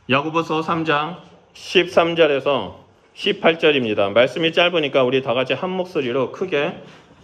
야고보서 3장 13절에서 18절입니다. 말씀이 짧으니까 우리 다 같이 한 목소리로 크게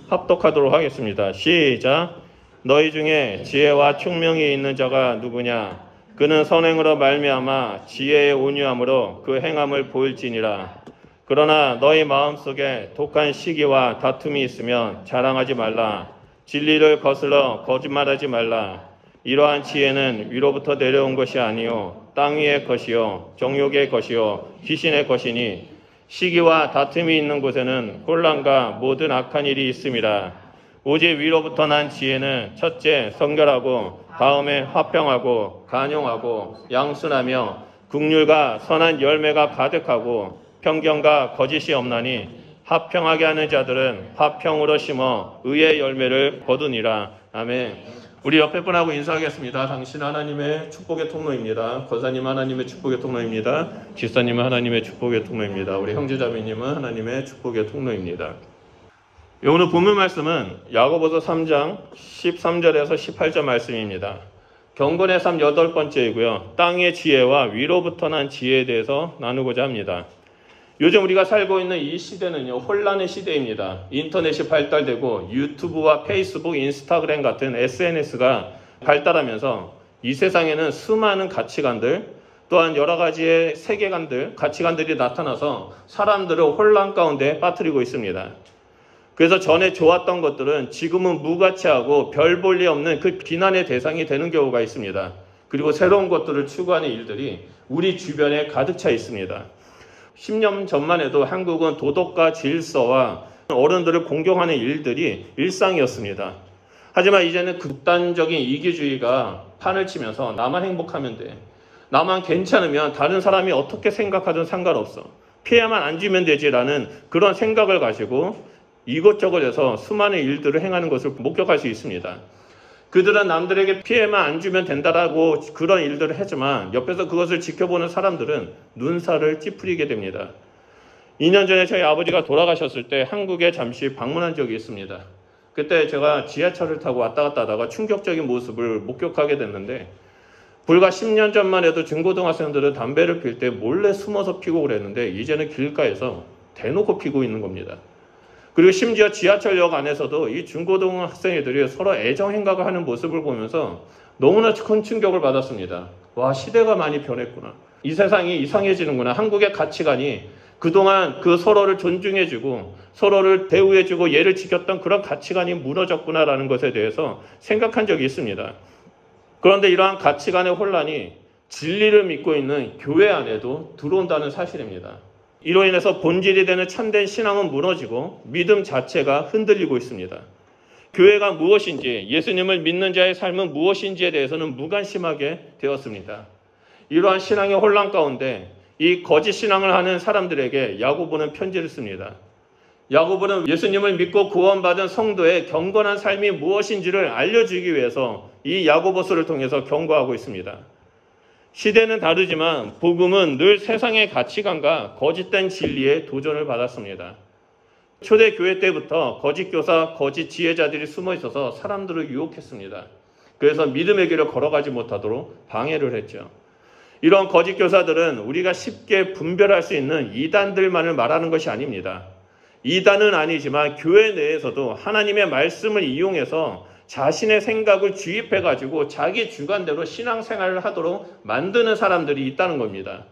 합독하도록 하겠습니다. 시작. 너희 중에 지혜와 총명이 있는 자가 누구냐? 그는 선행으로 말미암아 지혜의 온유함으로 그 행함을 보일지니라. 그러나 너희 마음속에 독한 시기와 다툼이 있으면 자랑하지 말라. 진리를 거슬러 거짓말하지 말라. 이러한 지혜는 위로부터 내려온 것이 아니요 땅 위의 것이요 정욕의 것이요 귀신의 것이니 시기와 다툼이 있는 곳에는 혼란과 모든 악한 일이 있음이라. 오직 위로부터 난 지혜는 첫째 성결하고 다음에 화평하고 간용하고 양순하며 긍휼과 선한 열매가 가득하고 편견과 거짓이 없나니 화평하게 하는 자들은 화평으로 심어 의의 열매를 거두니라. 아멘. 우리 옆에 분하고 인사하겠습니다. 당신 하나님의 축복의 통로입니다. 권사님 하나님의 축복의 통로입니다. 집사님은 하나님의 축복의 통로입니다. 우리 형제자매님은 하나님의 축복의 통로입니다. 오늘 본문 말씀은 야고보서 3장 13절에서 18절 말씀입니다. 경건의 삶 8번째이고요. 땅의 지혜와 위로부터 난 지혜에 대해서 나누고자 합니다. 요즘 우리가 살고 있는 이 시대는요, 혼란의 시대입니다. 인터넷이 발달되고 유튜브와 페이스북, 인스타그램 같은 SNS가 발달하면서 이 세상에는 수많은 가치관들, 또한 여러 가지의 세계관들, 가치관들이 나타나서 사람들을 혼란 가운데 빠뜨리고 있습니다. 그래서 전에 좋았던 것들은 지금은 무가치하고 별 볼 리 없는 그 비난의 대상이 되는 경우가 있습니다. 그리고 새로운 것들을 추구하는 일들이 우리 주변에 가득 차 있습니다. 10년 전만 해도 한국은 도덕과 질서와 어른들을 공경하는 일들이 일상이었습니다. 하지만 이제는 극단적인 이기주의가 판을 치면서 나만 행복하면 돼. 나만 괜찮으면 다른 사람이 어떻게 생각하든 상관없어. 피해만 안 주면 되지라는 그런 생각을 가지고 이것저것 해서 수많은 일들을 행하는 것을 목격할 수 있습니다. 그들은 남들에게 피해만 안 주면 된다라고 그런 일들을 하지만 옆에서 그것을 지켜보는 사람들은 눈살을 찌푸리게 됩니다. 2년 전에 저희 아버지가 돌아가셨을 때 한국에 잠시 방문한 적이 있습니다. 그때 제가 지하철을 타고 왔다 갔다 하다가 충격적인 모습을 목격하게 됐는데, 불과 10년 전만 해도 중고등학생들은 담배를 필 때 몰래 숨어서 피고 그랬는데 이제는 길가에서 대놓고 피고 있는 겁니다. 그리고 심지어 지하철역 안에서도 이 중고등학생들이 서로 애정 행각을 하는 모습을 보면서 너무나 큰 충격을 받았습니다. 와, 시대가 많이 변했구나. 이 세상이 이상해지는구나. 한국의 가치관이 그동안 그 서로를 존중해주고 서로를 대우해주고 예를 지켰던 그런 가치관이 무너졌구나라는 것에 대해서 생각한 적이 있습니다. 그런데 이러한 가치관의 혼란이 진리를 믿고 있는 교회 안에도 들어온다는 사실입니다. 이로 인해서 본질이 되는 참된 신앙은 무너지고 믿음 자체가 흔들리고 있습니다. 교회가 무엇인지, 예수님을 믿는 자의 삶은 무엇인지에 대해서는 무관심하게 되었습니다. 이러한 신앙의 혼란 가운데 이 거짓 신앙을 하는 사람들에게 야고보는 편지를 씁니다. 야고보는 예수님을 믿고 구원받은 성도의 경건한 삶이 무엇인지를 알려주기 위해서 이 야고보서를 통해서 경고하고 있습니다. 시대는 다르지만 복음은 늘 세상의 가치관과 거짓된 진리에 도전을 받았습니다. 초대교회 때부터 거짓 교사, 거짓 지혜자들이 숨어 있어서 사람들을 유혹했습니다. 그래서 믿음의 길을 걸어가지 못하도록 방해를 했죠. 이런 거짓 교사들은 우리가 쉽게 분별할 수 있는 이단들만을 말하는 것이 아닙니다. 이단은 아니지만 교회 내에서도 하나님의 말씀을 이용해서 자신의 생각을 주입해가지고 자기 주관대로 신앙생활을 하도록 만드는 사람들이 있다는 겁니다.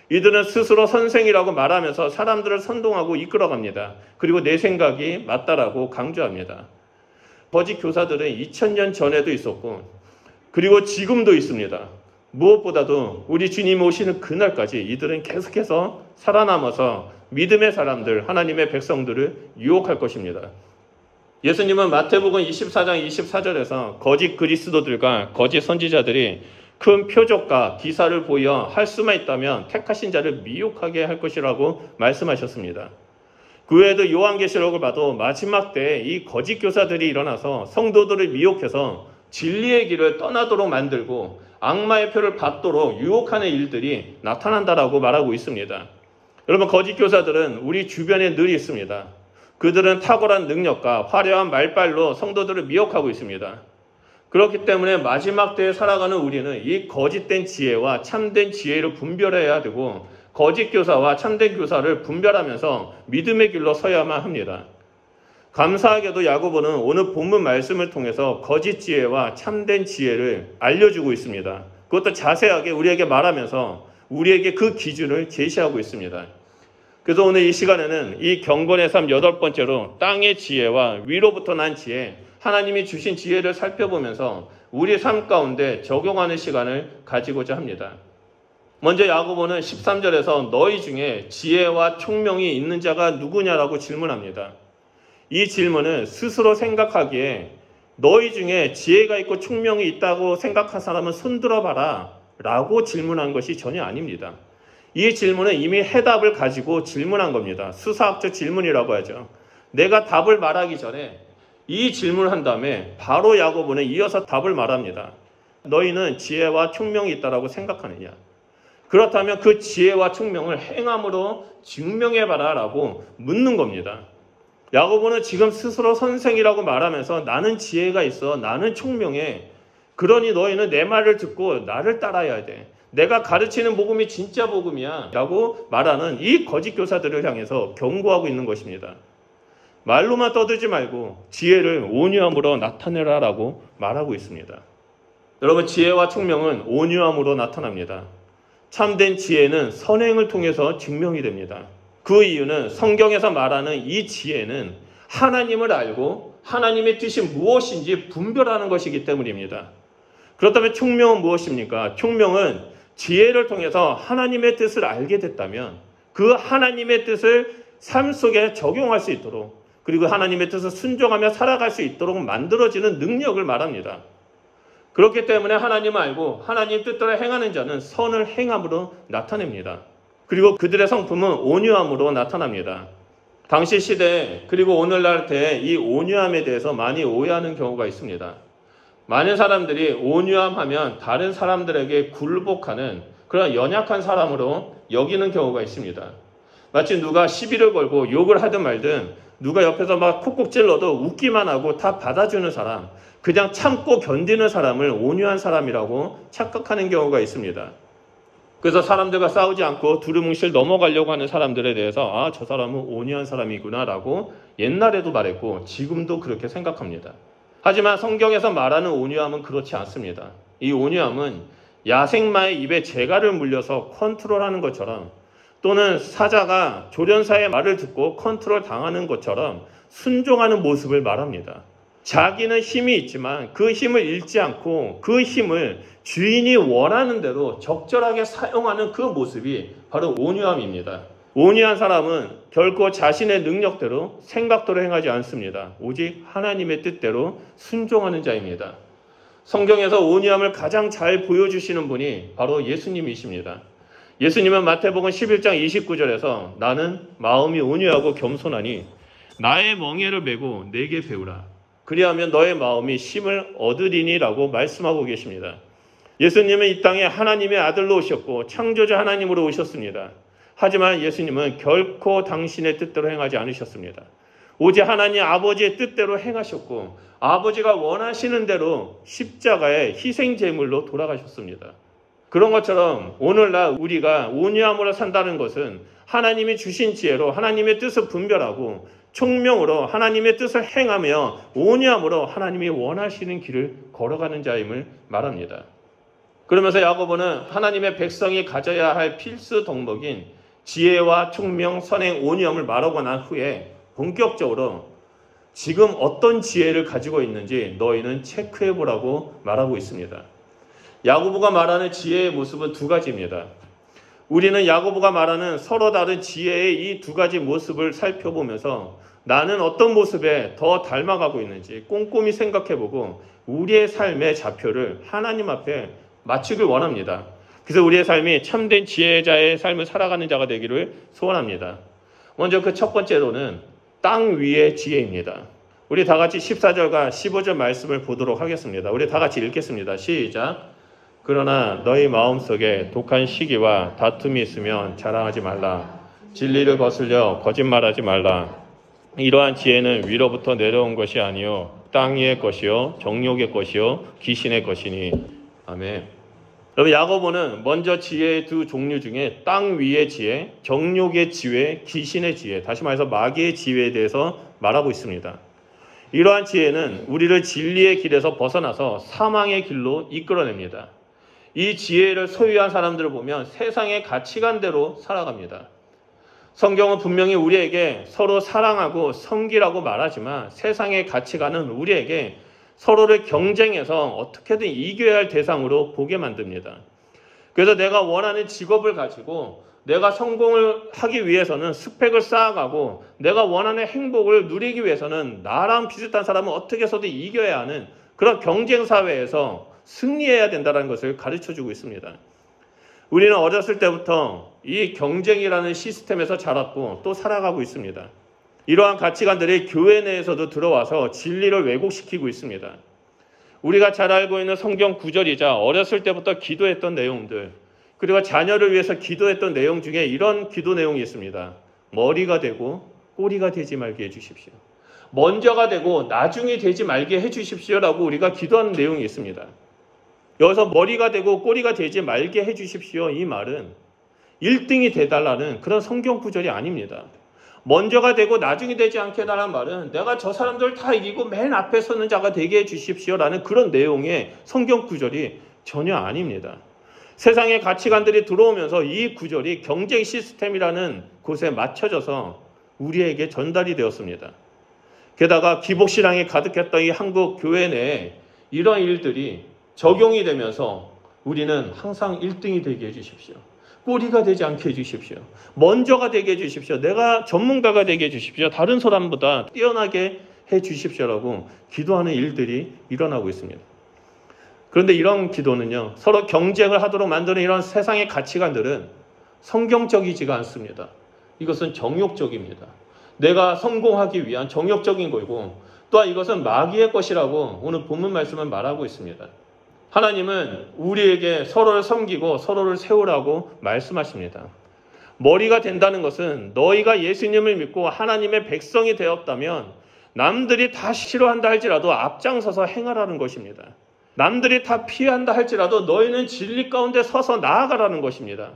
이들은 스스로 선생이라고 말하면서 사람들을 선동하고 이끌어갑니다. 그리고 내 생각이 맞다라고 강조합니다. 거짓 교사들은 2000년 전에도 있었고 그리고 지금도 있습니다. 무엇보다도 우리 주님 오시는 그날까지 이들은 계속해서 살아남아서 믿음의 사람들, 하나님의 백성들을 유혹할 것입니다. 예수님은 마태복음 24장 24절에서 거짓 그리스도들과 거짓 선지자들이 큰 표적과 기사를 보여 할 수만 있다면 택하신 자를 미혹하게 할 것이라고 말씀하셨습니다. 그 외에도 요한계시록을 봐도 마지막 때에 이 거짓 교사들이 일어나서 성도들을 미혹해서 진리의 길을 떠나도록 만들고 악마의 표를 받도록 유혹하는 일들이 나타난다라고 말하고 있습니다. 여러분, 거짓 교사들은 우리 주변에 늘 있습니다. 그들은 탁월한 능력과 화려한 말빨로 성도들을 미혹하고 있습니다. 그렇기 때문에 마지막 때에 살아가는 우리는 이 거짓된 지혜와 참된 지혜를 분별해야 되고 거짓 교사와 참된 교사를 분별하면서 믿음의 길로 서야만 합니다. 감사하게도 야고보는 오늘 본문 말씀을 통해서 거짓 지혜와 참된 지혜를 알려주고 있습니다. 그것도 자세하게 우리에게 말하면서 우리에게 그 기준을 제시하고 있습니다. 그래서 오늘 이 시간에는 이 경건의 삶 8번째로 땅의 지혜와 위로부터 난 지혜, 하나님이 주신 지혜를 살펴보면서 우리 삶 가운데 적용하는 시간을 가지고자 합니다. 먼저 야고보는 13절에서 너희 중에 지혜와 총명이 있는 자가 누구냐라고 질문합니다. 이 질문은 스스로 생각하기에 너희 중에 지혜가 있고 총명이 있다고 생각한 사람은 손들어봐라 라고 질문한 것이 전혀 아닙니다. 이 질문은 이미 해답을 가지고 질문한 겁니다. 수사학적 질문이라고 하죠. 내가 답을 말하기 전에 이 질문을 한 다음에 바로 야고보는 이어서 답을 말합니다. 너희는 지혜와 총명이 있다고 생각하느냐? 그렇다면 그 지혜와 총명을 행함으로 증명해봐라 라고 묻는 겁니다. 야고보는 지금 스스로 선생이라고 말하면서 나는 지혜가 있어, 나는 총명해. 그러니 너희는 내 말을 듣고 나를 따라야 돼. 내가 가르치는 복음이 진짜 복음이야 라고 말하는 이 거짓 교사들을 향해서 경고하고 있는 것입니다. 말로만 떠들지 말고 지혜를 온유함으로 나타내라 라고 말하고 있습니다. 여러분, 지혜와 총명은 온유함으로 나타납니다. 참된 지혜는 선행을 통해서 증명이 됩니다. 그 이유는 성경에서 말하는 이 지혜는 하나님을 알고 하나님의 뜻이 무엇인지 분별하는 것이기 때문입니다. 그렇다면 총명은 무엇입니까? 총명은 지혜를 통해서 하나님의 뜻을 알게 됐다면 그 하나님의 뜻을 삶 속에 적용할 수 있도록, 그리고 하나님의 뜻을 순종하며 살아갈 수 있도록 만들어지는 능력을 말합니다. 그렇기 때문에 하나님을 알고 하나님 뜻대로 행하는 자는 선을 행함으로 나타냅니다. 그리고 그들의 성품은 온유함으로 나타납니다. 당시 시대에 그리고 오늘날 때에 이 온유함에 대해서 많이 오해하는 경우가 있습니다. 많은 사람들이 온유함하면 다른 사람들에게 굴복하는 그런 연약한 사람으로 여기는 경우가 있습니다. 마치 누가 시비를 걸고 욕을 하든 말든 누가 옆에서 막 콕콕 찔러도 웃기만 하고 다 받아주는 사람, 그냥 참고 견디는 사람을 온유한 사람이라고 착각하는 경우가 있습니다. 그래서 사람들과 싸우지 않고 두루뭉실 넘어가려고 하는 사람들에 대해서 저 사람은 온유한 사람이구나 라고 옛날에도 말했고 지금도 그렇게 생각합니다. 하지만 성경에서 말하는 온유함은 그렇지 않습니다. 이 온유함은 야생마의 입에 재갈을 물려서 컨트롤하는 것처럼, 또는 사자가 조련사의 말을 듣고 컨트롤 당하는 것처럼 순종하는 모습을 말합니다. 자기는 힘이 있지만 그 힘을 잃지 않고 그 힘을 주인이 원하는 대로 적절하게 사용하는 그 모습이 바로 온유함입니다. 온유한 사람은 결코 자신의 능력대로 생각대로 행하지 않습니다. 오직 하나님의 뜻대로 순종하는 자입니다. 성경에서 온유함을 가장 잘 보여주시는 분이 바로 예수님이십니다. 예수님은 마태복음 11장 29절에서 나는 마음이 온유하고 겸손하니 나의 멍에를 메고 내게 배우라. 그리하면 너의 마음이 쉼을 얻으리니라고 말씀하고 계십니다. 예수님은 이 땅에 하나님의 아들로 오셨고 창조자 하나님으로 오셨습니다. 하지만 예수님은 결코 당신의 뜻대로 행하지 않으셨습니다. 오직 하나님 아버지의 뜻대로 행하셨고 아버지가 원하시는 대로 십자가의 희생 제물로 돌아가셨습니다. 그런 것처럼 오늘날 우리가 온유함으로 산다는 것은 하나님이 주신 지혜로 하나님의 뜻을 분별하고 총명으로 하나님의 뜻을 행하며 온유함으로 하나님이 원하시는 길을 걸어가는 자임을 말합니다. 그러면서 야고보는 하나님의 백성이 가져야 할 필수 덕목인 지혜와 총명, 선행, 온유함을 말하고 난 후에 본격적으로 지금 어떤 지혜를 가지고 있는지 너희는 체크해보라고 말하고 있습니다. 야고보가 말하는 지혜의 모습은 두 가지입니다. 우리는 야고보가 말하는 서로 다른 지혜의 이 두 가지 모습을 살펴보면서 나는 어떤 모습에 더 닮아가고 있는지 꼼꼼히 생각해보고 우리의 삶의 좌표를 하나님 앞에 맞추길 원합니다. 그래서 우리의 삶이 참된 지혜자의 삶을 살아가는 자가 되기를 소원합니다. 먼저 그 첫 번째로는 땅 위의 지혜입니다. 우리 다 같이 14절과 15절 말씀을 보도록 하겠습니다. 우리 다 같이 읽겠습니다. 시작. 그러나 너희 마음속에 독한 시기와 다툼이 있으면 자랑하지 말라. 진리를 거슬려 거짓말하지 말라. 이러한 지혜는 위로부터 내려온 것이 아니요 땅 위의 것이요 정욕의 것이요 귀신의 것이니. 아멘. 여러분, 야고보는 먼저 지혜의 두 종류 중에 땅 위의 지혜, 정욕의 지혜, 귀신의 지혜, 다시 말해서 마귀의 지혜에 대해서 말하고 있습니다. 이러한 지혜는 우리를 진리의 길에서 벗어나서 사망의 길로 이끌어냅니다. 이 지혜를 소유한 사람들을 보면 세상의 가치관대로 살아갑니다. 성경은 분명히 우리에게 서로 사랑하고 섬기라고 말하지만 세상의 가치관은 우리에게 서로를 경쟁해서 어떻게든 이겨야 할 대상으로 보게 만듭니다. 그래서 내가 원하는 직업을 가지고 내가 성공을 하기 위해서는 스펙을 쌓아가고 내가 원하는 행복을 누리기 위해서는 나랑 비슷한 사람은 어떻게 해서든 이겨야 하는 그런 경쟁사회에서 승리해야 된다는 것을 가르쳐주고 있습니다. 우리는 어렸을 때부터 이 경쟁이라는 시스템에서 자랐고 또 살아가고 있습니다. 이러한 가치관들이 교회 내에서도 들어와서 진리를 왜곡시키고 있습니다. 우리가 잘 알고 있는 성경 구절이자 어렸을 때부터 기도했던 내용들, 그리고 자녀를 위해서 기도했던 내용 중에 이런 기도 내용이 있습니다. 머리가 되고 꼬리가 되지 말게 해주십시오. 먼저가 되고 나중이 되지 말게 해주십시오라고 우리가 기도하는 내용이 있습니다. 여기서 머리가 되고 꼬리가 되지 말게 해주십시오, 이 말은 1등이 돼달라는 그런 성경 구절이 아닙니다. 먼저가 되고 나중이 되지 않게 해달라는 말은 내가 저 사람들 다 이기고 맨 앞에 서는 자가 되게 해주십시오라는 그런 내용의 성경 구절이 전혀 아닙니다. 세상의 가치관들이 들어오면서 이 구절이 경쟁 시스템이라는 곳에 맞춰져서 우리에게 전달이 되었습니다. 게다가 기복신앙이 가득했던 이 한국 교회 내에 이런 일들이 적용이 되면서 우리는 항상 1등이 되게 해주십시오. 꼬리가 되지 않게 해주십시오. 먼저가 되게 해주십시오. 내가 전문가가 되게 해주십시오. 다른 사람보다 뛰어나게 해주십시오라고 기도하는 일들이 일어나고 있습니다. 그런데 이런 기도는요, 서로 경쟁을 하도록 만드는 이런 세상의 가치관들은 성경적이지가 않습니다. 이것은 정욕적입니다. 내가 성공하기 위한 정욕적인 거고, 또한 이것은 마귀의 것이라고 오늘 본문 말씀은 말하고 있습니다. 하나님은 우리에게 서로를 섬기고 서로를 세우라고 말씀하십니다. 머리가 된다는 것은 너희가 예수님을 믿고 하나님의 백성이 되었다면 남들이 다 싫어한다 할지라도 앞장서서 행하라는 것입니다. 남들이 다 피한다 할지라도 너희는 진리 가운데 서서 나아가라는 것입니다.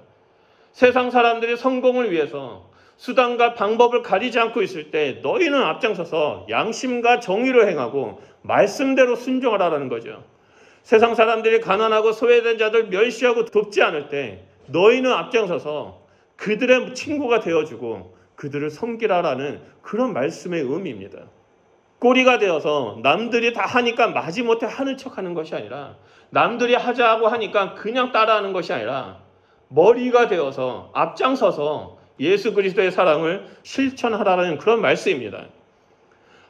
세상 사람들이 성공을 위해서 수단과 방법을 가리지 않고 있을 때 너희는 앞장서서 양심과 정의를 행하고 말씀대로 순종하라는 거죠. 세상 사람들이 가난하고 소외된 자들 멸시하고 돕지 않을 때 너희는 앞장서서 그들의 친구가 되어주고 그들을 섬기라라는 그런 말씀의 의미입니다. 꼬리가 되어서 남들이 다 하니까 마지못해 하는 척하는 것이 아니라 남들이 하자고 하니까 그냥 따라하는 것이 아니라 머리가 되어서 앞장서서 예수 그리스도의 사랑을 실천하라는 그런 말씀입니다.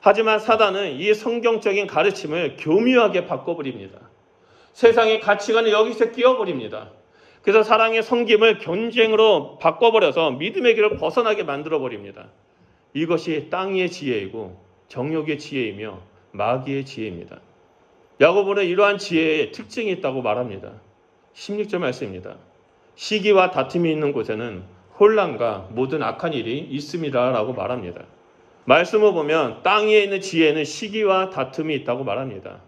하지만 사단은 이 성경적인 가르침을 교묘하게 바꿔버립니다. 세상의 가치관을 여기서 끼워버립니다. 그래서 사랑의 섬김을 경쟁으로 바꿔버려서 믿음의 길을 벗어나게 만들어버립니다. 이것이 땅 위의 지혜이고 정욕의 지혜이며 마귀의 지혜입니다. 야고보는 이러한 지혜의 특징이 있다고 말합니다. 16절 말씀입니다. 시기와 다툼이 있는 곳에는 혼란과 모든 악한 일이 있음이라 라고 말합니다. 말씀을 보면 땅 위에 있는 지혜는 시기와 다툼이 있다고 말합니다.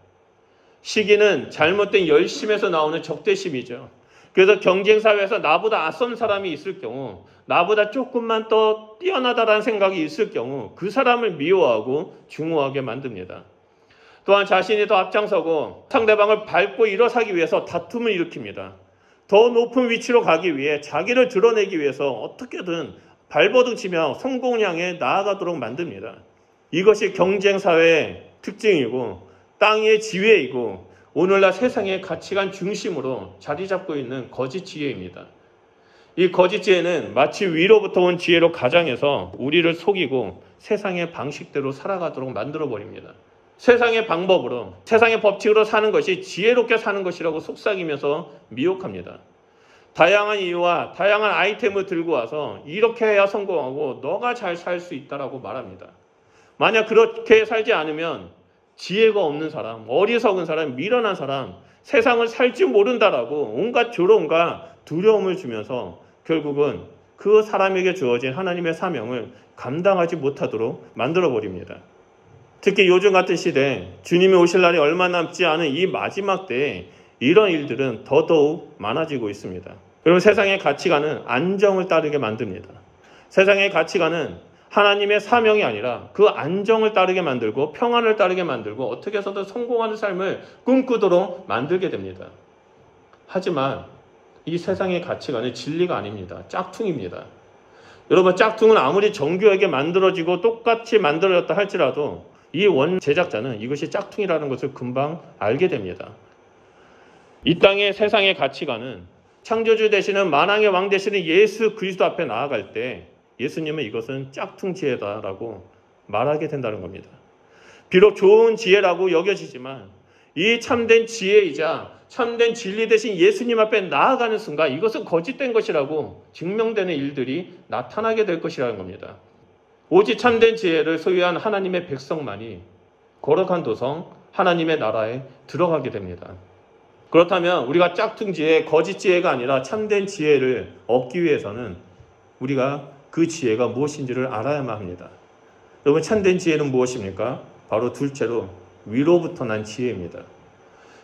시기는 잘못된 열심에서 나오는 적대심이죠. 그래서 경쟁사회에서 나보다 앞선 사람이 있을 경우, 나보다 조금만 더 뛰어나다라는 생각이 있을 경우 그 사람을 미워하고 중후하게 만듭니다. 또한 자신이 더 앞장서고 상대방을 밟고 일어서기 위해서 다툼을 일으킵니다. 더 높은 위치로 가기 위해 자기를 드러내기 위해서 어떻게든 발버둥치며 성공을 향해 나아가도록 만듭니다. 이것이 경쟁사회의 특징이고 땅의 지혜이고 오늘날 세상의 가치관 중심으로 자리 잡고 있는 거짓 지혜입니다. 이 거짓 지혜는 마치 위로부터 온 지혜로 가장해서 우리를 속이고 세상의 방식대로 살아가도록 만들어버립니다. 세상의 방법으로, 세상의 법칙으로 사는 것이 지혜롭게 사는 것이라고 속삭이면서 미혹합니다. 다양한 이유와 다양한 아이템을 들고 와서 이렇게 해야 성공하고 너가 잘 살 수 있다라고 말합니다. 만약 그렇게 살지 않으면 지혜가 없는 사람, 어리석은 사람, 미련한 사람, 세상을 살 줄 모른다라고 온갖 조롱과 두려움을 주면서 결국은 그 사람에게 주어진 하나님의 사명을 감당하지 못하도록 만들어버립니다. 특히 요즘 같은 시대에 주님이 오실 날이 얼마 남지 않은 이 마지막 때에 이런 일들은 더더욱 많아지고 있습니다. 그리고 세상의 가치관은 안정을 따르게 만듭니다. 세상의 가치관은 하나님의 사명이 아니라 그 안정을 따르게 만들고 평안을 따르게 만들고 어떻게 해서든 성공하는 삶을 꿈꾸도록 만들게 됩니다. 하지만 이 세상의 가치관은 진리가 아닙니다. 짝퉁입니다. 여러분, 짝퉁은 아무리 정교하게 만들어지고 똑같이 만들어졌다 할지라도 이 원 제작자는 이것이 짝퉁이라는 것을 금방 알게 됩니다. 이 땅의 세상의 가치관은 창조주 되시는 만왕의 왕 되시는 예수 그리스도 앞에 나아갈 때 예수님은 이것은 짝퉁 지혜다라고 말하게 된다는 겁니다. 비록 좋은 지혜라고 여겨지지만 이 참된 지혜이자 참된 진리 되신 예수님 앞에 나아가는 순간 이것은 거짓된 것이라고 증명되는 일들이 나타나게 될 것이라는 겁니다. 오직 참된 지혜를 소유한 하나님의 백성만이 거룩한 도성 하나님의 나라에 들어가게 됩니다. 그렇다면 우리가 짝퉁 지혜, 거짓 지혜가 아니라 참된 지혜를 얻기 위해서는 우리가 그 지혜가 무엇인지를 알아야만 합니다. 여러분, 참된 지혜는 무엇입니까? 바로 둘째로 위로부터 난 지혜입니다.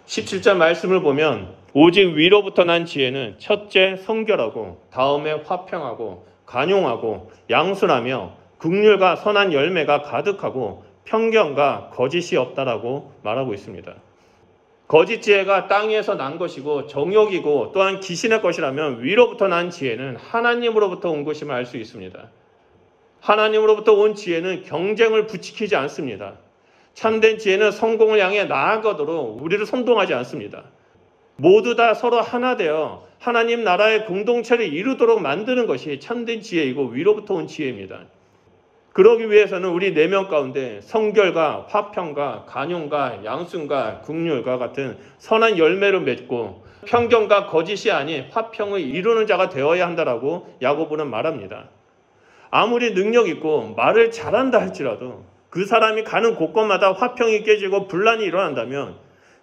17절 말씀을 보면 오직 위로부터 난 지혜는 첫째 성결하고 다음에 화평하고 간용하고 양순하며 긍휼과 선한 열매가 가득하고 편견과 거짓이 없다라고 말하고 있습니다. 거짓 지혜가 땅에서 난 것이고 정욕이고 또한 귀신의 것이라면 위로부터 난 지혜는 하나님으로부터 온 것임을 알 수 있습니다. 하나님으로부터 온 지혜는 경쟁을 부추기지 않습니다. 참된 지혜는 성공을 향해 나아가도록 우리를 선동하지 않습니다. 모두 다 서로 하나 되어 하나님 나라의 공동체를 이루도록 만드는 것이 참된 지혜이고 위로부터 온 지혜입니다. 그러기 위해서는 우리 내면 가운데 성결과 화평과 간용과 양순과 긍휼과 같은 선한 열매를 맺고 편견과 거짓이 아닌 화평을 이루는 자가 되어야 한다라고 야고보는 말합니다. 아무리 능력 있고 말을 잘한다 할지라도 그 사람이 가는 곳곳마다 화평이 깨지고 분란이 일어난다면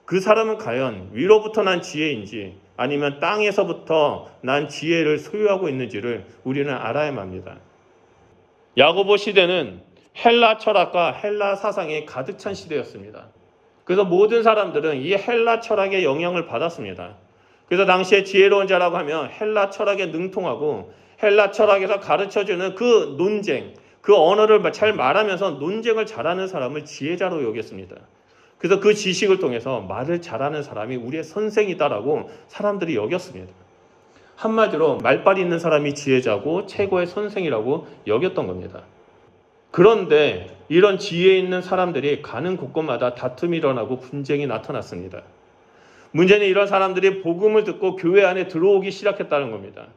그 사람은 과연 위로부터 난 지혜인지 아니면 땅에서부터 난 지혜를 소유하고 있는지를 우리는 알아야만 합니다. 야고보 시대는 헬라 철학과 헬라 사상이 가득 찬 시대였습니다. 그래서 모든 사람들은 이 헬라 철학의 영향을 받았습니다. 그래서 당시에 지혜로운 자라고 하면 헬라 철학에 능통하고 헬라 철학에서 가르쳐주는 그 논쟁, 그 언어를 잘 말하면서 논쟁을 잘하는 사람을 지혜자로 여겼습니다. 그래서 그 지식을 통해서 말을 잘하는 사람이 우리의 선생이다라고 사람들이 여겼습니다. 한마디로 말빨이 있는 사람이 지혜자고 최고의 선생이라고 여겼던 겁니다. 그런데 이런 지혜 있는 사람들이 가는 곳곳마다 다툼이 일어나고 분쟁이 나타났습니다. 문제는 이런 사람들이 복음을 듣고 교회 안에 들어오기 시작했다는 겁니다.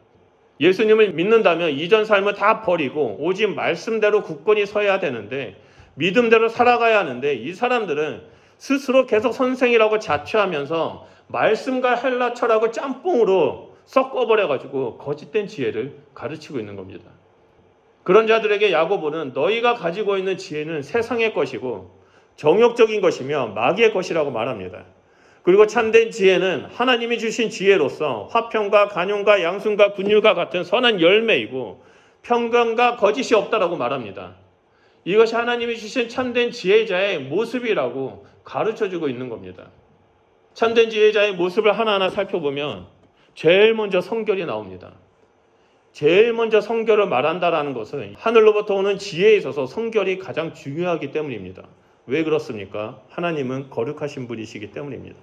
예수님을 믿는다면 이전 삶을 다 버리고 오직 말씀대로 굳건히 서야 되는데 믿음대로 살아가야 하는데 이 사람들은 스스로 계속 선생이라고 자처하면서 말씀과 헬라 철학을 짬뽕으로 섞어버려가지고 거짓된 지혜를 가르치고 있는 겁니다. 그런 자들에게 야고보는 너희가 가지고 있는 지혜는 세상의 것이고 정욕적인 것이며 마귀의 것이라고 말합니다. 그리고 참된 지혜는 하나님이 주신 지혜로서 화평과 간용과 양순과 긍휼과 같은 선한 열매이고 편견과 거짓이 없다라고 말합니다. 이것이 하나님이 주신 참된 지혜자의 모습이라고 가르쳐주고 있는 겁니다. 참된 지혜자의 모습을 하나하나 살펴보면 제일 먼저 성결이 나옵니다. 제일 먼저 성결을 말한다라는 것은 하늘로부터 오는 지혜에 있어서 성결이 가장 중요하기 때문입니다. 왜 그렇습니까? 하나님은 거룩하신 분이시기 때문입니다.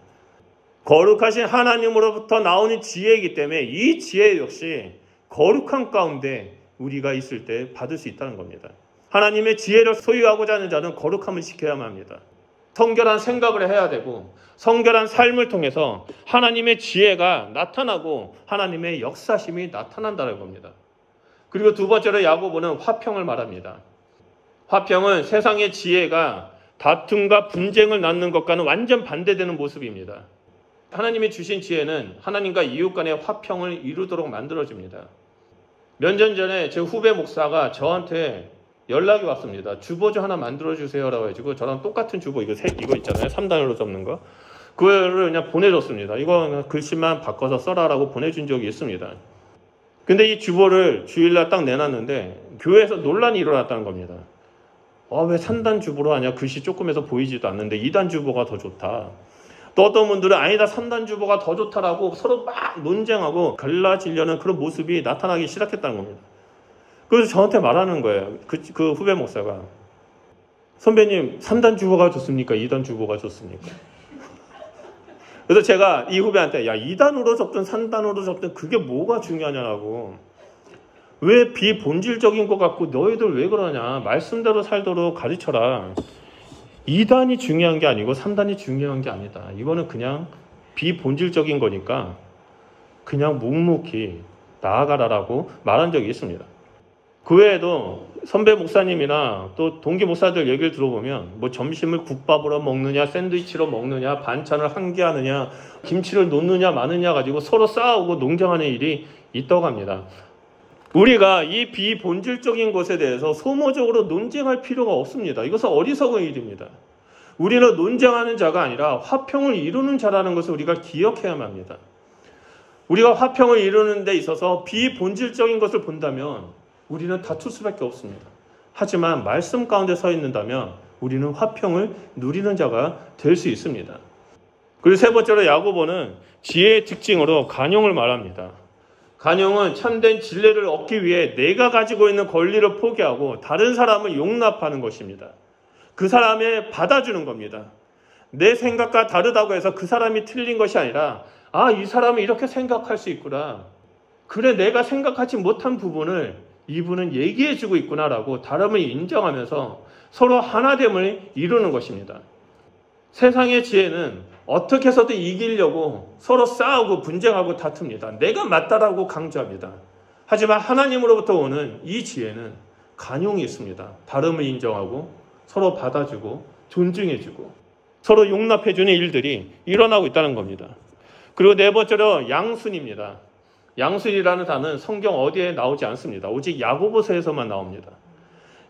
거룩하신 하나님으로부터 나오는 지혜이기 때문에 이 지혜 역시 거룩한 가운데 우리가 있을 때 받을 수 있다는 겁니다. 하나님의 지혜를 소유하고자 하는 자는 거룩함을 지켜야만 합니다. 성결한 생각을 해야 되고 성결한 삶을 통해서 하나님의 지혜가 나타나고 하나님의 역사심이 나타난다는 겁니다. 그리고 두 번째로 야고보는 화평을 말합니다. 화평은 세상의 지혜가 다툼과 분쟁을 낳는 것과는 완전 반대되는 모습입니다. 하나님이 주신 지혜는 하나님과 이웃 간의 화평을 이루도록 만들어줍니다. 몇 년 전에 제 후배 목사가 저한테 연락이 왔습니다. 주보주 하나 만들어주세요라고 해가지고 저랑 똑같은 주보 이거 있잖아요. 3단으로 접는 거. 그거를 그냥 보내줬습니다. 이거 그냥 글씨만 바꿔서 써라라고 보내준 적이 있습니다. 근데 이 주보를 주일날 딱 내놨는데 교회에서 논란이 일어났다는 겁니다. 왜 3단 주보로 하냐? 글씨 조금해서 보이지도 않는데 2단 주보가 더 좋다. 또 어떤 분들은 아니다 3단 주보가 더 좋다라고 서로 막 논쟁하고 갈라지려는 그런 모습이 나타나기 시작했다는 겁니다. 그래서 저한테 말하는 거예요. 그 후배 목사가. 선배님 3단 주보가 좋습니까? 2단 주보가 좋습니까? 그래서 제가 이 후배한테 2단으로 접든 3단으로 접든 그게 뭐가 중요하냐고. 왜 비본질적인 것 같고 너희들 왜 그러냐. 말씀대로 살도록 가르쳐라. 2단이 중요한 게 아니고 3단이 중요한 게 아니다. 이거는 그냥 비본질적인 거니까 그냥 묵묵히 나아가라라고 말한 적이 있습니다. 그 외에도 선배 목사님이나 또 동기 목사들 얘기를 들어보면 뭐 점심을 국밥으로 먹느냐 샌드위치로 먹느냐 반찬을 한 개 하느냐 김치를 놓느냐 마느냐 가지고 서로 싸우고 논쟁하는 일이 있다고 합니다. 우리가 이 비본질적인 것에 대해서 소모적으로 논쟁할 필요가 없습니다. 이것은 어리석은 일입니다. 우리는 논쟁하는 자가 아니라 화평을 이루는 자라는 것을 우리가 기억해야만 합니다. 우리가 화평을 이루는 데 있어서 비본질적인 것을 본다면 우리는 다툴 수밖에 없습니다. 하지만 말씀 가운데 서 있는다면 우리는 화평을 누리는 자가 될 수 있습니다. 그리고 세 번째로 야고보는 지혜의 특징으로 간용을 말합니다. 간용은 참된 진리를 얻기 위해 내가 가지고 있는 권리를 포기하고 다른 사람을 용납하는 것입니다. 그 사람을 받아주는 겁니다. 내 생각과 다르다고 해서 그 사람이 틀린 것이 아니라 이 사람은 이렇게 생각할 수 있구나. 그래 내가 생각하지 못한 부분을 이분은 얘기해주고 있구나라고 다름을 인정하면서 서로 하나됨을 이루는 것입니다. 세상의 지혜는 어떻게 해서든 이기려고 서로 싸우고 분쟁하고 다툽니다. 내가 맞다라고 강조합니다. 하지만 하나님으로부터 오는 이 지혜는 간용이 있습니다. 다름을 인정하고 서로 받아주고 존중해주고 서로 용납해주는 일들이 일어나고 있다는 겁니다. 그리고 네 번째로 양순입니다. 양순이라는 단어는 성경 어디에 나오지 않습니다. 오직 야고보서에서만 나옵니다.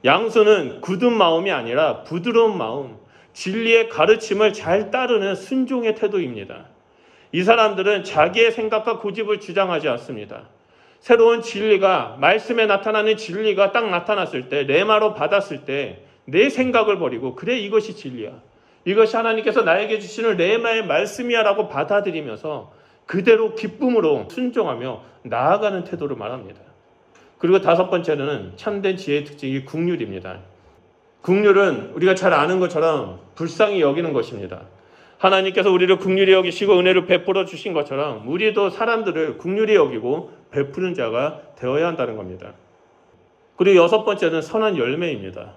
양순은 굳은 마음이 아니라 부드러운 마음, 진리의 가르침을 잘 따르는 순종의 태도입니다. 이 사람들은 자기의 생각과 고집을 주장하지 않습니다. 새로운 진리가, 말씀에 나타나는 진리가 딱 나타났을 때, 레마로 받았을 때 내 생각을 버리고 그래 이것이 진리야. 이것이 하나님께서 나에게 주시는 레마의 말씀이야 라고 받아들이면서 그대로 기쁨으로 순종하며 나아가는 태도를 말합니다. 그리고 다섯 번째는 참된 지혜의 특징이 국률입니다. 국률은 우리가 잘 아는 것처럼 불쌍히 여기는 것입니다. 하나님께서 우리를 국률이 여기시고 은혜를 베풀어 주신 것처럼 우리도 사람들을 국률이 여기고 베푸는 자가 되어야 한다는 겁니다. 그리고 여섯 번째는 선한 열매입니다.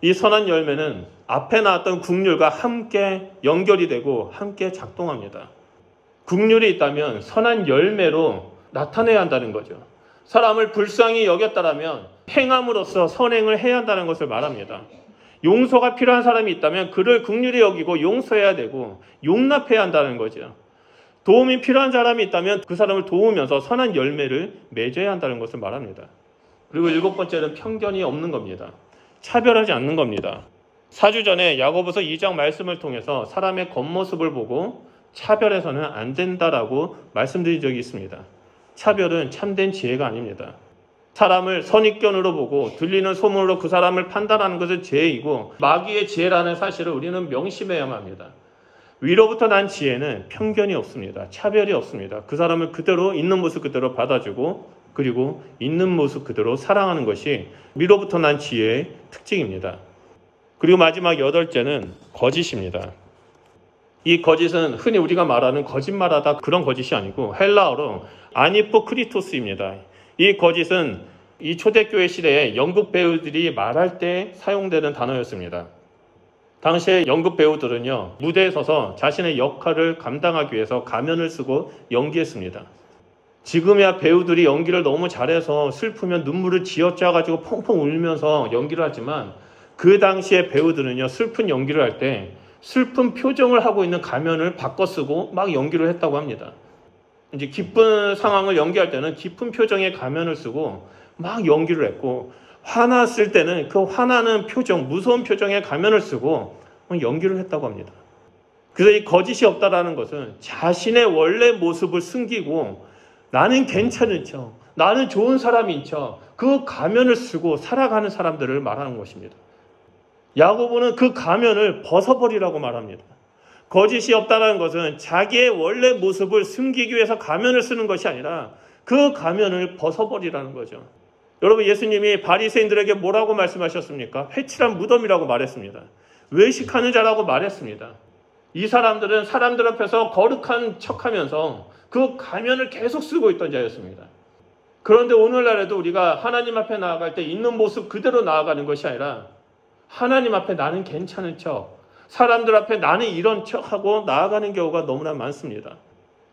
이 선한 열매는 앞에 나왔던 국률과 함께 연결이 되고 함께 작동합니다. 국률이 있다면 선한 열매로 나타내야 한다는 거죠. 사람을 불쌍히 여겼다라면 행함으로써 선행을 해야 한다는 것을 말합니다. 용서가 필요한 사람이 있다면 그를 국률이 여기고 용서해야 되고 용납해야 한다는 거죠. 도움이 필요한 사람이 있다면 그 사람을 도우면서 선한 열매를 맺어야 한다는 것을 말합니다. 그리고 일곱 번째는 편견이 없는 겁니다. 차별하지 않는 겁니다. 4주 전에 야고보서 2장 말씀을 통해서 사람의 겉모습을 보고 차별해서는 안 된다라고 말씀드린 적이 있습니다. 차별은 참된 지혜가 아닙니다. 사람을 선입견으로 보고 들리는 소문으로 그 사람을 판단하는 것은 죄이고 마귀의 지혜라는 사실을 우리는 명심해야만 합니다. 위로부터 난 지혜는 편견이 없습니다. 차별이 없습니다. 그 사람을 그대로 있는 모습 그대로 받아주고 그리고 있는 모습 그대로 사랑하는 것이 위로부터 난 지혜의 특징입니다. 그리고 마지막 여덟째는 거짓입니다. 이 거짓은 흔히 우리가 말하는 거짓말하다 그런 거짓이 아니고 헬라어로 아니포크리토스입니다. 이 거짓은 이 초대교회 시대에 연극 배우들이 말할 때 사용되는 단어였습니다. 당시에 연극 배우들은요, 무대에 서서 자신의 역할을 감당하기 위해서 가면을 쓰고 연기했습니다. 지금이야 배우들이 연기를 너무 잘해서 슬프면 눈물을 쥐어짜가지고 펑펑 울면서 연기를 하지만 그 당시에 배우들은요, 슬픈 연기를 할 때 슬픈 표정을 하고 있는 가면을 바꿔 쓰고 막 연기를 했다고 합니다. 이제 기쁜 상황을 연기할 때는 기쁜 표정의 가면을 쓰고 막 연기를 했고 화났을 때는 그 화나는 표정, 무서운 표정의 가면을 쓰고 연기를 했다고 합니다. 그래서 이 거짓이 없다라는 것은 자신의 원래 모습을 숨기고 나는 괜찮은 척, 나는 좋은 사람인 척, 그 가면을 쓰고 살아가는 사람들을 말하는 것입니다. 야고보는 그 가면을 벗어버리라고 말합니다. 거짓이 없다는 것은 자기의 원래 모습을 숨기기 위해서 가면을 쓰는 것이 아니라 그 가면을 벗어버리라는 거죠. 여러분, 예수님이 바리새인들에게 뭐라고 말씀하셨습니까? 회칠한 무덤이라고 말했습니다. 외식하는 자라고 말했습니다. 이 사람들은 사람들 앞에서 거룩한 척하면서 그 가면을 계속 쓰고 있던 자였습니다. 그런데 오늘날에도 우리가 하나님 앞에 나아갈 때 있는 모습 그대로 나아가는 것이 아니라 하나님 앞에 나는 괜찮은 척, 사람들 앞에 나는 이런 척하고 나아가는 경우가 너무나 많습니다.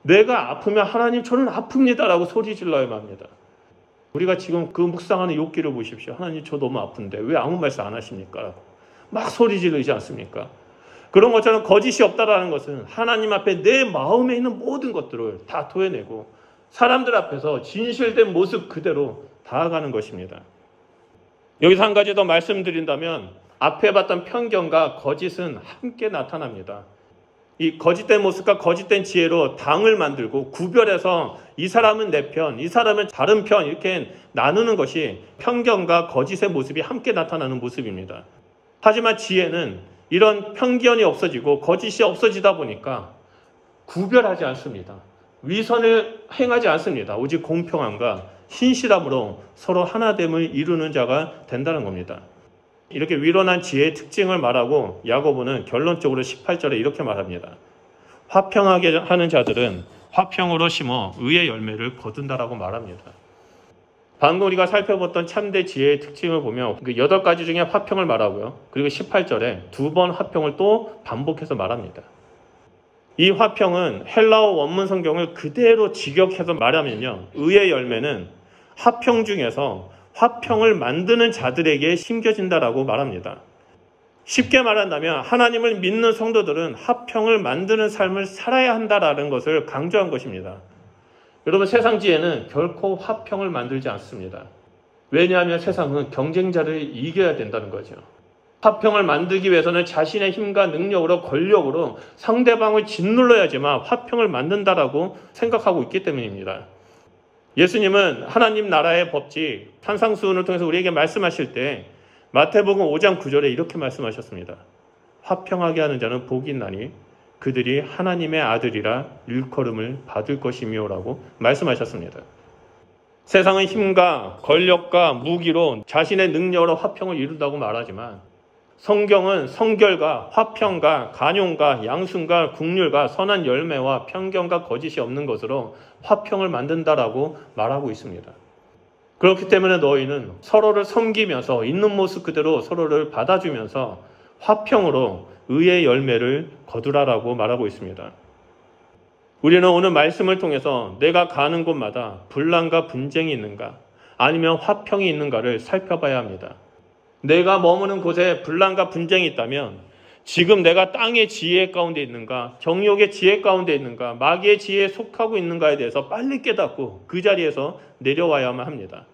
내가 아프면 하나님 저는 아픕니다라고 소리 질러야만 합니다. 우리가 지금 그 묵상하는 욥기를 보십시오. 하나님 저 너무 아픈데 왜 아무 말씀 안 하십니까? 라고 막 소리 지르지 않습니까? 그런 것처럼 거짓이 없다라는 것은 하나님 앞에 내 마음에 있는 모든 것들을 다 토해내고 사람들 앞에서 진실된 모습 그대로 다가가는 것입니다. 여기서 한 가지 더 말씀드린다면 앞에 봤던 편견과 거짓은 함께 나타납니다. 이 거짓된 모습과 거짓된 지혜로 당을 만들고 구별해서 이 사람은 내 편, 이 사람은 다른 편 이렇게 나누는 것이 편견과 거짓의 모습이 함께 나타나는 모습입니다. 하지만 지혜는 이런 편견이 없어지고 거짓이 없어지다 보니까 구별하지 않습니다. 위선을 행하지 않습니다. 오직 공평함과 신실함으로 서로 하나됨을 이루는 자가 된다는 겁니다. 이렇게 위로난 지혜의 특징을 말하고 야고보는 결론적으로 18절에 이렇게 말합니다. 화평하게 하는 자들은 화평으로 심어 의의 열매를 거둔다라고 말합니다. 방금 우리가 살펴봤던 참된 지혜의 특징을 보면 그 8가지 중에 화평을 말하고요. 그리고 18절에 2번 화평을 또 반복해서 말합니다. 이 화평은 헬라어 원문 성경을 그대로 직역해서 말하면요. 의의 열매는 화평 중에서 화평을 만드는 자들에게 심겨진다라고 말합니다. 쉽게 말한다면 하나님을 믿는 성도들은 화평을 만드는 삶을 살아야 한다라는 것을 강조한 것입니다. 여러분, 세상 지혜는 결코 화평을 만들지 않습니다. 왜냐하면 세상은 경쟁자를 이겨야 된다는 거죠. 화평을 만들기 위해서는 자신의 힘과 능력으로 권력으로 상대방을 짓눌러야지만 화평을 만든다라고 생각하고 있기 때문입니다. 예수님은 하나님 나라의 법칙, 산상수훈을 통해서 우리에게 말씀하실 때 마태복음 5장 9절에 이렇게 말씀하셨습니다. 화평하게 하는 자는 복이 있나니 그들이 하나님의 아들이라 일컬음을 받을 것이며라고 말씀하셨습니다. 세상은 힘과 권력과 무기로 자신의 능력으로 화평을 이룬다고 말하지만 성경은 성결과 화평과 간용과 양순과 국률과 선한 열매와 편견과 거짓이 없는 것으로 화평을 만든다라고 말하고 있습니다. 그렇기 때문에 너희는 서로를 섬기면서 있는 모습 그대로 서로를 받아주면서 화평으로 의의 열매를 거두라라고 말하고 있습니다. 우리는 오늘 말씀을 통해서 내가 가는 곳마다 분란과 분쟁이 있는가 아니면 화평이 있는가를 살펴봐야 합니다. 내가 머무는 곳에 분란과 분쟁이 있다면 지금 내가 땅의 지혜 가운데 있는가, 정욕의 지혜 가운데 있는가, 마귀의 지혜에 속하고 있는가에 대해서 빨리 깨닫고 그 자리에서 내려와야만 합니다.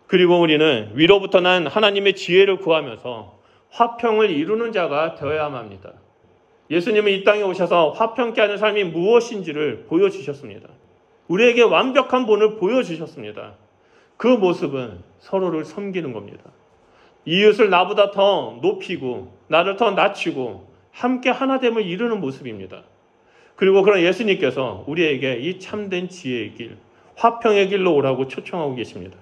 그리고 우리는 위로부터 난 하나님의 지혜를 구하면서 화평을 이루는 자가 되어야만 합니다. 예수님은 이 땅에 오셔서 화평케 하는 삶이 무엇인지를 보여주셨습니다. 우리에게 완벽한 본을 보여주셨습니다. 그 모습은 서로를 섬기는 겁니다. 이웃을 나보다 더 높이고 나를 더 낮추고 함께 하나됨을 이루는 모습입니다. 그리고 그런 예수님께서 우리에게 이 참된 지혜의 길, 화평의 길로 오라고 초청하고 계십니다.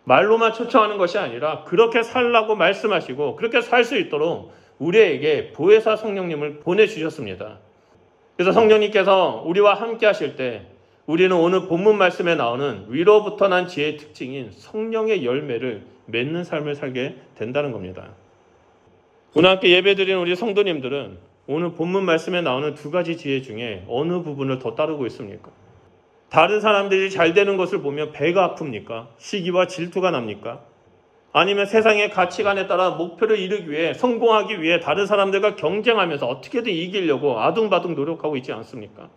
말로만 초청하는 것이 아니라 그렇게 살라고 말씀하시고 그렇게 살 수 있도록 우리에게 보혜사 성령님을 보내주셨습니다. 그래서 성령님께서 우리와 함께 하실 때 우리는 오늘 본문 말씀에 나오는 위로부터 난 지혜의 특징인 성령의 열매를 맺는 삶을 살게 된다는 겁니다. 오늘 함께 예배드리는 우리 성도님들은 오늘 본문 말씀에 나오는 2가지 지혜 중에 어느 부분을 더 따르고 있습니까? 다른 사람들이 잘 되는 것을 보면 배가 아픕니까? 시기와 질투가 납니까? 아니면 세상의 가치관에 따라 목표를 이루기 위해 성공하기 위해 다른 사람들과 경쟁하면서 어떻게든 이기려고 아둥바둥 노력하고 있지 않습니까?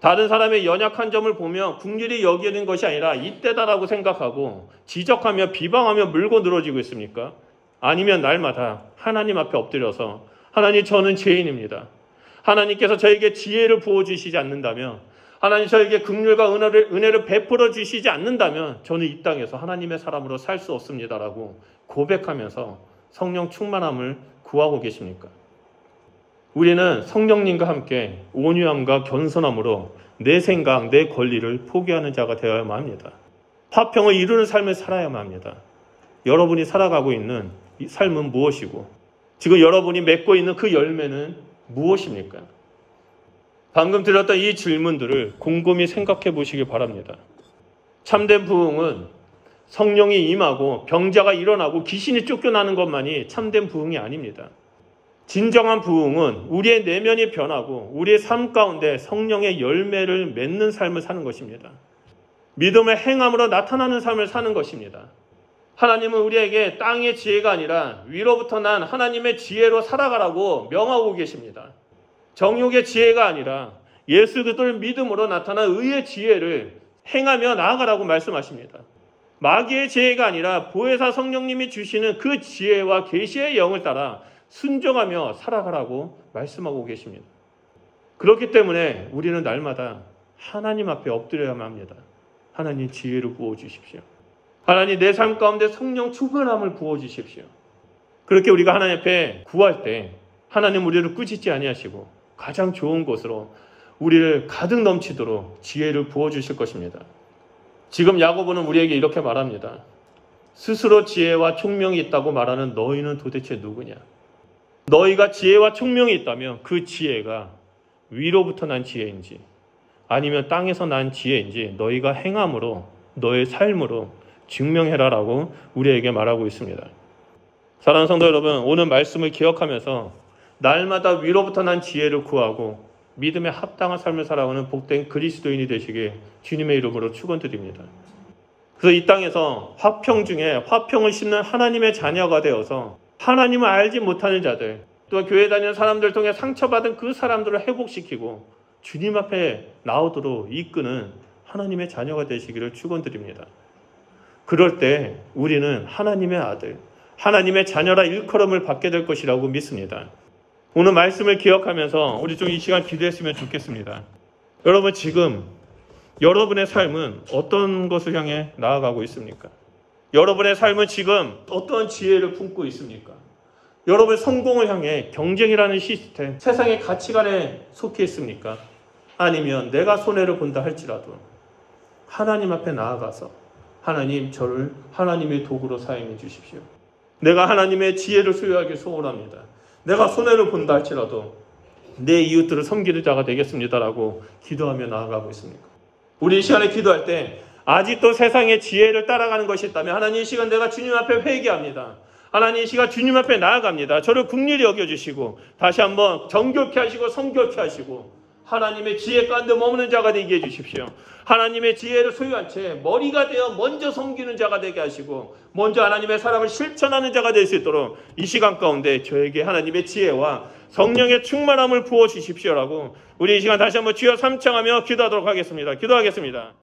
다른 사람의 연약한 점을 보며 긍휼히 여기는 것이 아니라 이때다라고 생각하고 지적하며 비방하며 물고 늘어지고 있습니까? 아니면 날마다 하나님 앞에 엎드려서 하나님 저는 죄인입니다. 하나님께서 저에게 지혜를 부어주시지 않는다면 하나님 저에게 긍휼과 은혜를 베풀어 주시지 않는다면 저는 이 땅에서 하나님의 사람으로 살 수 없습니다라고 고백하면서 성령 충만함을 구하고 계십니까? 우리는 성령님과 함께 온유함과 겸손함으로 내 생각, 내 권리를 포기하는 자가 되어야만 합니다. 화평을 이루는 삶을 살아야만 합니다. 여러분이 살아가고 있는 이 삶은 무엇이고 지금 여러분이 맺고 있는 그 열매는 무엇입니까? 방금 드렸던 이 질문들을 곰곰이 생각해 보시기 바랍니다. 참된 부흥은 성령이 임하고 병자가 일어나고 귀신이 쫓겨나는 것만이 참된 부흥이 아닙니다. 진정한 부흥은 우리의 내면이 변하고 우리의 삶 가운데 성령의 열매를 맺는 삶을 사는 것입니다. 믿음의 행함으로 나타나는 삶을 사는 것입니다. 하나님은 우리에게 땅의 지혜가 아니라 위로부터 난 하나님의 지혜로 살아가라고 명하고 계십니다. 정욕의 지혜가 아니라 예수 그리스도를 믿음으로 나타난 의의 지혜를 행하며 나아가라고 말씀하십니다. 마귀의 지혜가 아니라 보혜사 성령님이 주시는 그 지혜와 계시의 영을 따라 순종하며 살아가라고 말씀하고 계십니다. 그렇기 때문에 우리는 날마다 하나님 앞에 엎드려야만 합니다. 하나님 지혜를 부어주십시오. 하나님 내 삶 가운데 성령 충만함을 부어주십시오. 그렇게 우리가 하나님 앞에 구할 때 하나님 우리를 꾸짖지 아니하시고 가장 좋은 곳으로 우리를 가득 넘치도록 지혜를 부어주실 것입니다. 지금 야고보는 우리에게 이렇게 말합니다. 스스로 지혜와 총명이 있다고 말하는 너희는 도대체 누구냐? 너희가 지혜와 총명이 있다면 그 지혜가 위로부터 난 지혜인지 아니면 땅에서 난 지혜인지 너희가 행함으로 너의 삶으로 증명해라라고 우리에게 말하고 있습니다. 사랑하는 성도 여러분, 오늘 말씀을 기억하면서 날마다 위로부터 난 지혜를 구하고 믿음에 합당한 삶을 살아가는 복된 그리스도인이 되시길 주님의 이름으로 축원드립니다. 그래서 이 땅에서 화평 중에 화평을 심는 하나님의 자녀가 되어서 하나님을 알지 못하는 자들, 또 교회 다니는 사람들 통해 상처받은 그 사람들을 회복시키고 주님 앞에 나오도록 이끄는 하나님의 자녀가 되시기를 축원드립니다. 그럴 때 우리는 하나님의 아들, 하나님의 자녀라 일컬음을 받게 될 것이라고 믿습니다. 오늘 말씀을 기억하면서 우리 좀 이 시간 기도했으면 좋겠습니다. 여러분 지금 여러분의 삶은 어떤 것을 향해 나아가고 있습니까? 여러분의 삶은 지금 어떤 지혜를 품고 있습니까? 여러분의 성공을 향해 경쟁이라는 시스템, 세상의 가치관에 속해 있습니까? 아니면 내가 손해를 본다 할지라도 하나님 앞에 나아가서 하나님 저를 하나님의 도구로 사용해 주십시오. 내가 하나님의 지혜를 소유하길 소원합니다. 내가 손해를 본다 할지라도 내 이웃들을 섬기는 자가 되겠습니다라고 기도하며 나아가고 있습니까? 우리 이 시간에 기도할 때 아직도 세상의 지혜를 따라가는 것이 있다면 하나님 이 시간 내가 주님 앞에 회개합니다. 하나님 이 시간 주님 앞에 나아갑니다. 저를 긍휼히 여겨주시고 다시 한번 정결케 하시고 성결케 하시고 하나님의 지혜 가운데 머무는 자가 되게 해주십시오. 하나님의 지혜를 소유한 채 머리가 되어 먼저 섬기는 자가 되게 하시고 먼저 하나님의 사랑을 실천하는 자가 될 수 있도록 이 시간 가운데 저에게 하나님의 지혜와 성령의 충만함을 부어주십시오라고 우리 이 시간 다시 한번 주여 삼창하며 기도하도록 하겠습니다. 기도하겠습니다.